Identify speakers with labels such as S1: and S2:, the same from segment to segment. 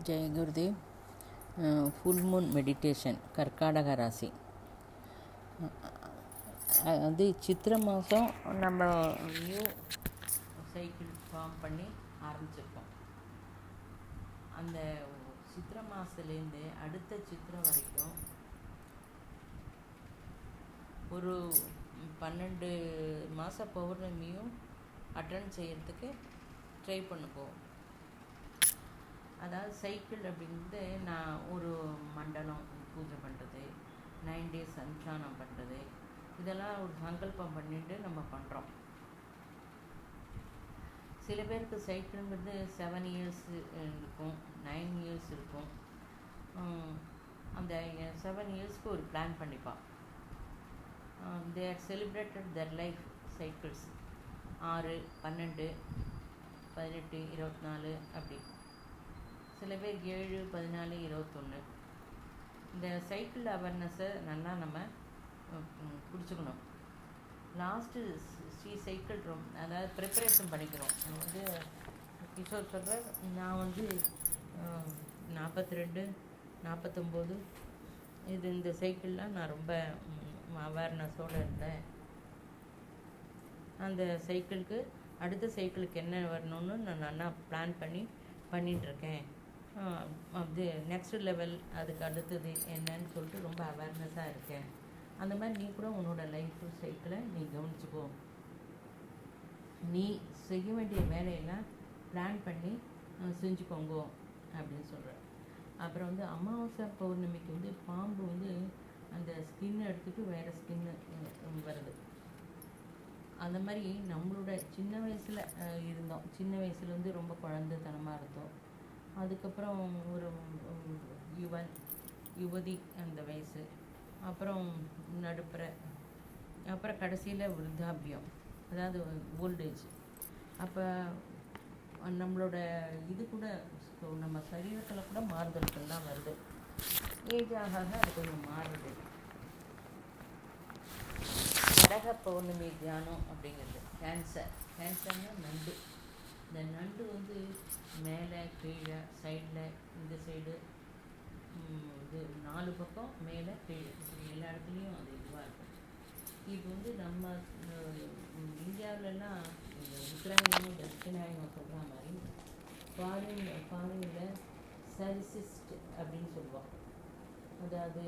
S1: ஜெய Gurudev. Full Moon meditation, கர்க்காடக ராசி. அது சித்திரை மாதம் நம்ம நியூ சைக்கிள் ஃபார்ம் பண்ணி ஆரம்பிச்சிருக்கோம். அந்த சித்திரை மாதத்துலேருந்து அடுத்த சித்திரை வரைக்கும் ஒரு 12 மாத பௌர்ணமியும் அட்டன் செய்கிறதுக்கு ட்ரை பண்ணுவோம். அதாவது சைக்கிள் அப்படிங்கிறது நான் ஒரு மண்டலம் பூஜை பண்ணுறது, 9 days அனுஷ்டானம் பண்ணுறது, இதெல்லாம் ஒரு சங்கல்பம் பண்ணிட்டு நம்ம பண்ணுறோம். சில பேருக்கு சைக்கிளுங்கிறது 7 years இருக்கும், 9 years இருக்கும். அந்த 7 yearsக்கு ஒரு பிளான் பண்ணிப்பான். They are celebrated their life cycles 6, 12, 18, 24 அப்படி. சில பேர் 7, 14, 21. இந்த சைக்கிள் அவேர்னஸை நல்லா நம்ம பிடிச்சிக்கணும். லாஸ்ட்டு சைக்கிள் அதாவது ப்ரிப்பரேஷன் பண்ணிக்கிறோம். கிஷோர் சொல்கிறேன், நான் 42, 49 இந்த சைக்கிள்லாம் நான் ரொம்ப அவேர்னஸோடு இருந்தேன். அந்த சைக்கிளுக்கு அடுத்த சைக்கிளுக்கு என்ன வரணும்னு நான் நல்லா பிளான் பண்ணிகிட்ருக்கேன். அது நெக்ஸ்ட் லெவல், அதுக்கு அடுத்தது என்னன்னு சொல்லிட்டு ரொம்ப அவேர்னஸாக இருக்கேன். அந்த மாதிரி நீ கூட உன்னோட லைஃப் சைக்கிளை நீ கவனிச்சுக்கோ. நீ செய்ய வேண்டிய வேலையெல்லாம் பிளான் பண்ணி செஞ்சுக்கோங்க அப்படின்னு சொல்கிறேன். அப்புறம் அமாவாசை பௌர்ணமிக்கு பாம்பு அந்த ஸ்கின்னை எடுத்துகிட்டு வேறு ஸ்கின்னு வருது. அந்த மாதிரி நம்மளோட சின்ன வயசில் இருந்தோம். சின்ன வயசில் ரொம்ப குழந்தைத்தனமாக இருந்தோம். அதுக்கப்புறம் ஒரு யுவதி அந்த வயசு, அப்புறம் நடுப்புற, அப்புறம் கடைசியில் விருத்தாபியம், அதாவது ஓல்டேஜ். அப்போ நம்மளோட இது கூட நம்ம சரீரத்தில் கூட மாறுதல்கள் தான் வருது. ஏஜ் ஆக அது கொஞ்சம் மாறுது. கடக பௌர்ணமி தியானம் அப்படிங்கிறது கேன்சர்னால் நண்டு. இந்த நண்டு மேலே கீழே சைடில் இந்த சைடு 4 பக்கம் மேலே கீழே இப்படி எல்லா இடத்துலையும் அது இதுவாக இருக்கும். இப்போ நம்ம இந்தியாவிலலாம் இந்த உத்தராயணம் தட்சிணாயணம் சொல்கிற மாதிரி ஃபாரினில் சரிசிஸ்ட் அப்படின்னு சொல்லுவோம். அதாவது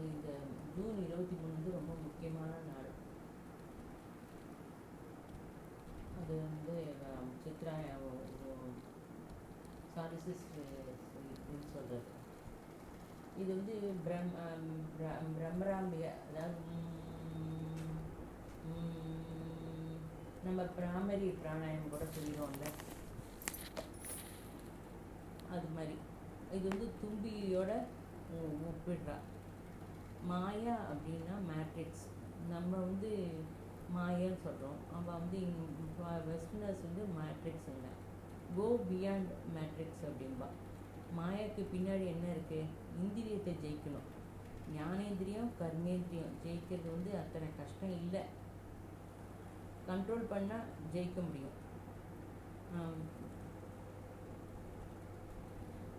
S1: இந்த ஜூன் 23 ரொம்ப முக்கியமான நாள். அது சித்ரா சாரிசிஸ்ட்னு சொல்கிறது. இது பிரம்மராம்பிய, அதாவது நம்ம பிராமரி பிராணாயம் கூட சொல்லிடுவோம்ல, அது மாதிரி. இது தும்பியோட ஒப்பிடுறா. மாயா அப்படின்னா மேட்ரிக்ஸ். நம்ம மாயான்னு சொல்கிறோம். அவள் வெஸ்டர்னர்ஸ் மேட்ரிக்ஸ் இல்லை, கோ பியாண்ட் மேட்ரிக்ஸ் அப்படின்பா. மாயாவுக்கு பின்னாடி என்ன இருக்குது? இந்திரியத்தை ஜெயிக்கணும். ஞானேந்திரியம் கர்மேந்திரியம் ஜெயிக்கிறது அத்தனை கஷ்டம் இல்லை. கண்ட்ரோல் பண்ணால் ஜெயிக்க முடியும்.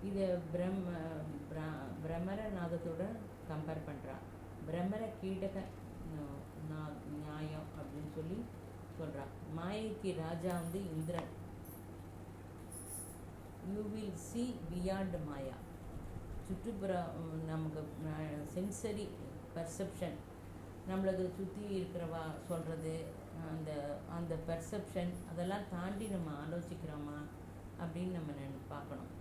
S1: இதை பிரம்மர நாதத்தோட கம்பேர் பண்ணுறான். பிரம்மர கீடக நியாயம் அப்படின்னு சொல்கிறான். மாயைக்கு ராஜா இந்திரன். You will see beyond maya. சுற்றுப்புற நமக்கு சென்சரி பர்செப்ஷன், நம்மளுக்கு சுற்றி இருக்கிறவா சொல்கிறது, அந்த பர்செப்ஷன், அதெல்லாம் தாண்டி நம்ம ஆலோசிக்கிறோமா அப்படின்னு நம்ம பார்க்கணும்.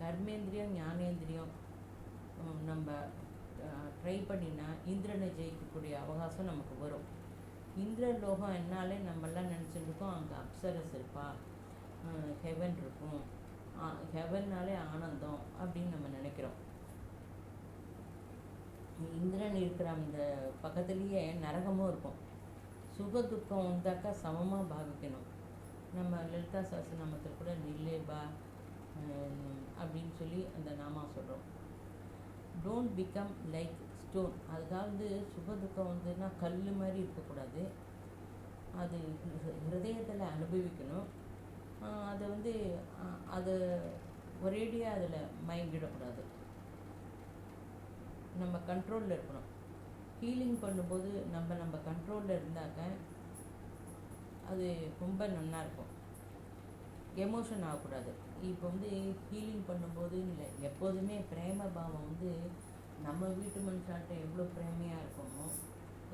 S1: கர்மேந்திரியம் ஞானேந்திரியம் நம்ம ட்ரை பண்ணினா இந்திரனை ஜெயிக்கக்கூடிய அவகாசம் நமக்கு வரும். இந்திர லோகம் என்னாலே நம்மெல்லாம் நினச்சிருக்கோம் அங்கே அப்சரஸ் இருப்பா, ஹெவன் இருக்கும், ஹெவன்னாலே ஆனந்தம் அப்படின்னு நம்ம நினைக்கிறோம். இந்திரன் இருக்கிற அந்த பக்கத்துலேயே நரகமும் இருக்கும். சுக துக்கம் வந்தாக்கா சமமாக பாவிக்கணும். நம்ம லலிதா சஹஸ்ரநாமத்தில் கூட நில்லேபா அப்படின்னு சொல்லி அந்த நாமா சொல்கிறோம். Don't become like stone. அதுக்காக சுக துக்கம் கல் மாதிரி இருக்கக்கூடாது. அது ஹிருதயத்தில் அனுபவிக்கணும். அதை ஒரேடியாக அதில் மயங்கிடக்கூடாது. நம்ம கண்ட்ரோலில் இருக்கணும். ஹீலிங் பண்ணும்போது நம்ம கண்ட்ரோலில் இருந்தாக்க அது ரொம்ப நல்லாயிருக்கும். எமோஷன் ஆகக்கூடாது. இப்போ வந்து ஹீலிங் பண்ணும்போது இல்லை, எப்போதுமே பிரேம பாவம் வந்து நம்ம வீட்டு மனுஷாட்ட எவ்வளோ பிரேமையாக இருக்கோமோ,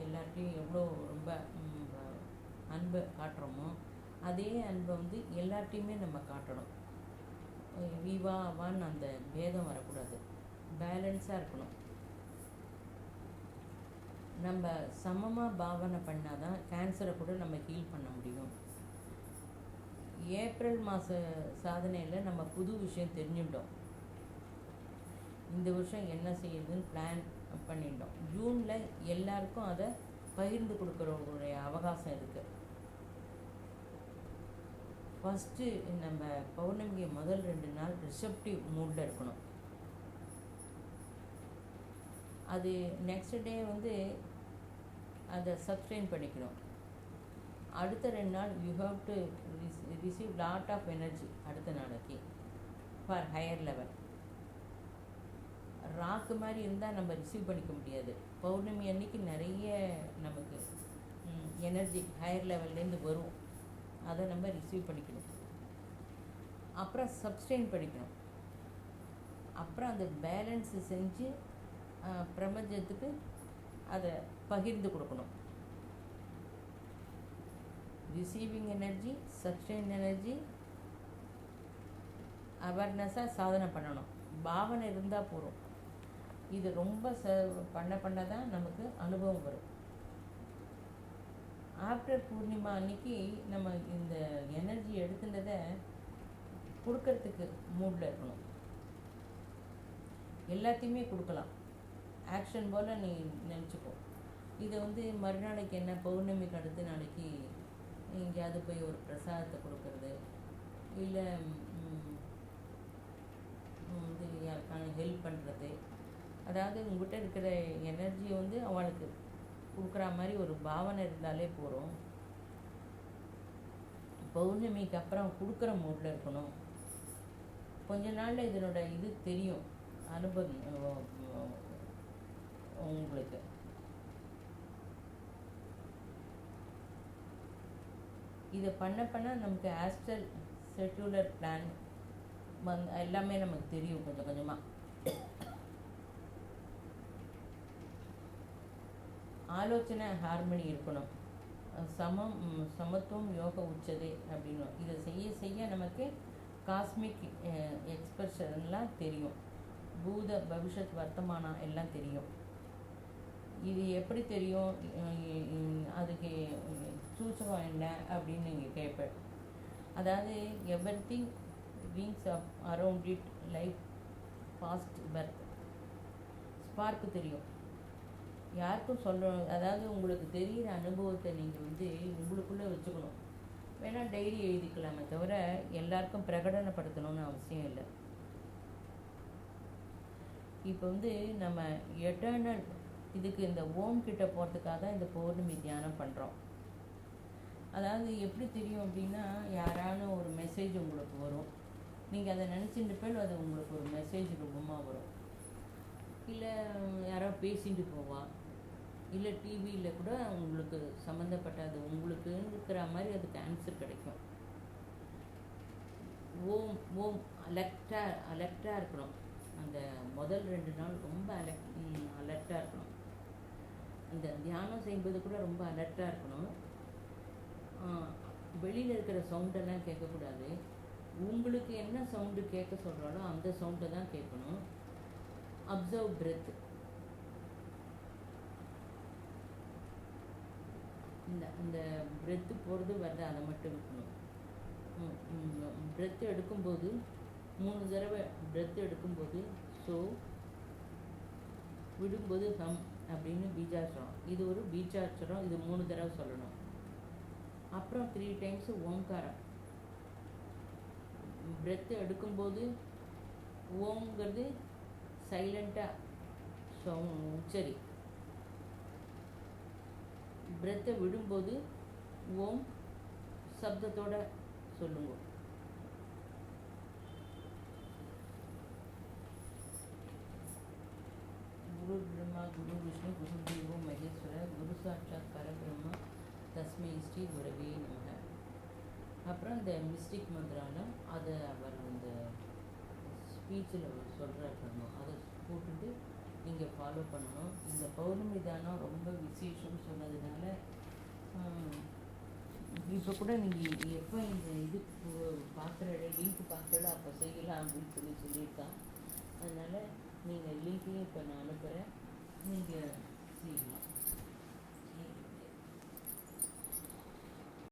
S1: எல்லார்ட்டையும் எவ்வளோ ரொம்ப அன்பை காட்டுறோமோ, அதே அன்பை வந்து எல்லார்ட்டையுமே நம்ம காட்டணும். விவா அவான்னு அந்த பேதம் வரக்கூடாது. பேலன்ஸாக இருக்கணும். நம்ம சமமாக பாவனை பண்ணால் தான் கேன்சரை கூட நம்ம ஹீல் பண்ண முடியும். ஏப்ரல் மாத சாதனையில் நம்ம புது விஷயம் தெரிஞ்சுட்டோம். இந்த வருஷம் என்ன செய்யுதுன்னு பிளான் பண்ணிட்டோம். ஜூனில் எல்லாருக்கும் அதை பகிர்ந்து கொடுக்குறவங்களுடைய அவகாசம் இருக்குது. ஃபஸ்ட்டு நம்ம பௌர்ணமிக்கு முதல் 2 நாள் ரிசப்டிவ் மூடில் இருக்கணும். அது நெக்ஸ்ட் டே வந்து அதை சப்ஸ்டெயின் பண்ணிக்கணும். அடுத்த 2 நாள் you have to receive lot of energy அடுத்த நாளைக்கு ஃபார் ஹையர் லெவல். ராக்கு மாதிரி இருந்தால் நம்ம ரிசீவ் பண்ணிக்க முடியாது. பௌர்ணமி அன்னைக்கு நிறைய நமக்கு எனர்ஜி ஹையர் லெவல்லேருந்து வரும். அதை நம்ம ரிசீவ் பண்ணிக்கணும். அப்புறம் சப்ஸ்டெயின் பண்ணிக்கணும். அப்புறம் அந்த பேலன்ஸு செஞ்சு பிரபஞ்சத்துக்கு அதை பகிர்ந்து கொடுக்கணும். ரிசீவிங் எனர்ஜி, சஸ்டெயின் எனர்ஜி, அவேர்னஸாக சாதனை பண்ணணும். பாவனை இருந்தால் போதும். இது ரொம்ப பண்ண தான் நமக்கு அனுபவம் வரும். ஆஃப்டர் பூர்ணிமா அன்னைக்கு நம்ம இந்த எனர்ஜி எடுத்துட்டதை கொடுக்கறதுக்கு மூடில் இருக்கணும். எல்லாத்தையுமே கொடுக்கலாம். ஆக்ஷன் போல் நீ நினச்சிக்கோ. இதை வந்து மறுநாளைக்கு என்ன, பௌர்ணமிக்கு அடுத்த நாளைக்கு எங்கேயாவது போய் ஒரு பிரசாதத்தை கொடுக்கறது, இல்லை வந்து யாருக்கான ஹெல்ப் பண்ணுறது. அதாவது உங்கள்கிட்ட இருக்கிற எனர்ஜியை வந்து அவளுக்கு கொடுக்குற மாதிரி ஒரு பாவனை இருந்தாலே போகிறோம். பௌர்ணமிக்கு அப்புறம் கொடுக்குற மூடில் இருக்கணும். கொஞ்ச நாளில் இதனோட இது தெரியும், அனுபவம் உங்களுக்கு. இதை பண்ண நமக்கு ஆஸ்ட்ரல் செட்யூலர் பிளான் எல்லாமே நமக்கு தெரியும் கொஞ்சம் கொஞ்சமாக. ஆலோசனை ஹார்மனி இருக்கணும். சமத்துவம் யோக உச்சதே அப்படின்னு இதை செய்ய நமக்கு காஸ்மிக் எக்ஸ்பிரஷன்லாம் தெரியும். பூத பவிஷ்யத் வர்த்தமானம் எல்லாம் தெரியும். இது எப்படி தெரியும், அதுக்கு சூச்சகம் என்ன அப்படின்னு நீங்கள் கேட்பேன். அதாவது everything rings up around it like past birth. Spark தெரியும். யாருக்கும் சொல்லணும். அதாவது உங்களுக்கு தெரிகிற அனுபவத்தை நீங்கள் வந்து உங்களுக்குள்ளே வச்சுக்கணும். வேணால் டைரி எழுதிக்கலாமே தவிர எல்லாருக்கும் பிரகடனப்படுத்தணும்னு அவசியம் இல்லை. இப்போ வந்து நம்ம எட்டர்னல் இதுக்கு இந்த ஓம் கிட்ட போகிறதுக்காக தான் இந்த பௌர்ணமி தியானம் பண்ணுறோம். அதாவது எப்படி தெரியும் அப்படின்னா, யாரான ஒரு மெசேஜ் உங்களுக்கு வரும். நீங்கள் அதை நினச்சிட்டு போய் அது உங்களுக்கு ஒரு மெசேஜ் ரூபமாக வரும். இல்லை யாரோ பேசிட்டு போவா, இல்லை டிவியில் கூட உங்களுக்கு சம்மந்தப்பட்டது உங்களுக்கு இருக்கிற மாதிரி அதுக்கு ஆன்சர் கிடைக்கும். ஓம் அலர்ட்டாக இருக்கணும். அந்த முதல் 2 நாள் ரொம்ப அலர்ட்டாக இருக்கணும். அந்த தியானம் செய்யும்போது கூட ரொம்ப அலர்ட்டாக இருக்கணும். வெளியில் இருக்கிற சவுண்டெல்லாம் கேட்கக்கூடாது. உங்களுக்கு என்ன சவுண்டு கேட்க சொல்கிறாலோ அந்த சவுண்டை தான் கேட்கணும். Observe breadth. இந்த பிரெத்து போகிறது வருது, அதை மட்டும் இருக்கணும். பிரெத்து எடுக்கும்போது 3 தடவை பிரெத்து எடுக்கும்போது ஸோ, விடும்போது ஹம் அப்படின்னு பீஜாட்சரம். இது ஒரு பீஜாட்சரம். இது 3 தடவை சொல்லணும். அப்புறம் 3 டைம்ஸ் ஓங்காரம். பிரெத்து எடுக்கும்போது ஓங்கிறது சைலண்ட்டாக உச்சரி. பிரெத்தை விடும்போது ஓம் சப்தத்தோட சொல்லுங்க. குரு விஷ்ணு குரு தேவோ மகேஸ்வர குரு சாட்சாத் பரபிரம்மா தஸ்மை ஸ்ரீ குரவே நமக. அப்புறம் இந்த மிஸ்டிக் மந்திரால அதை அவர் அந்த ஸ்பீச்சில் சொல்கிறார் பண்ணணும், அதை போட்டுட்டு நீங்கள் ஃபாலோ பண்ணணும். இந்த பௌர்ணமி தானம் ரொம்ப விசேஷம்னு சொன்னதுனால இப்போ கூட நீங்கள் எப்போ இந்த இது பார்க்குற லிங்க் பார்க்குறத அப்போ செய்யலாம் அப்படின்னு சொல்லியிருக்கான். அதனால் நீங்கள் லிங்க்கையும் இப்போ நான் அனுப்புகிறேன், நீங்கள் செய்யலாம்.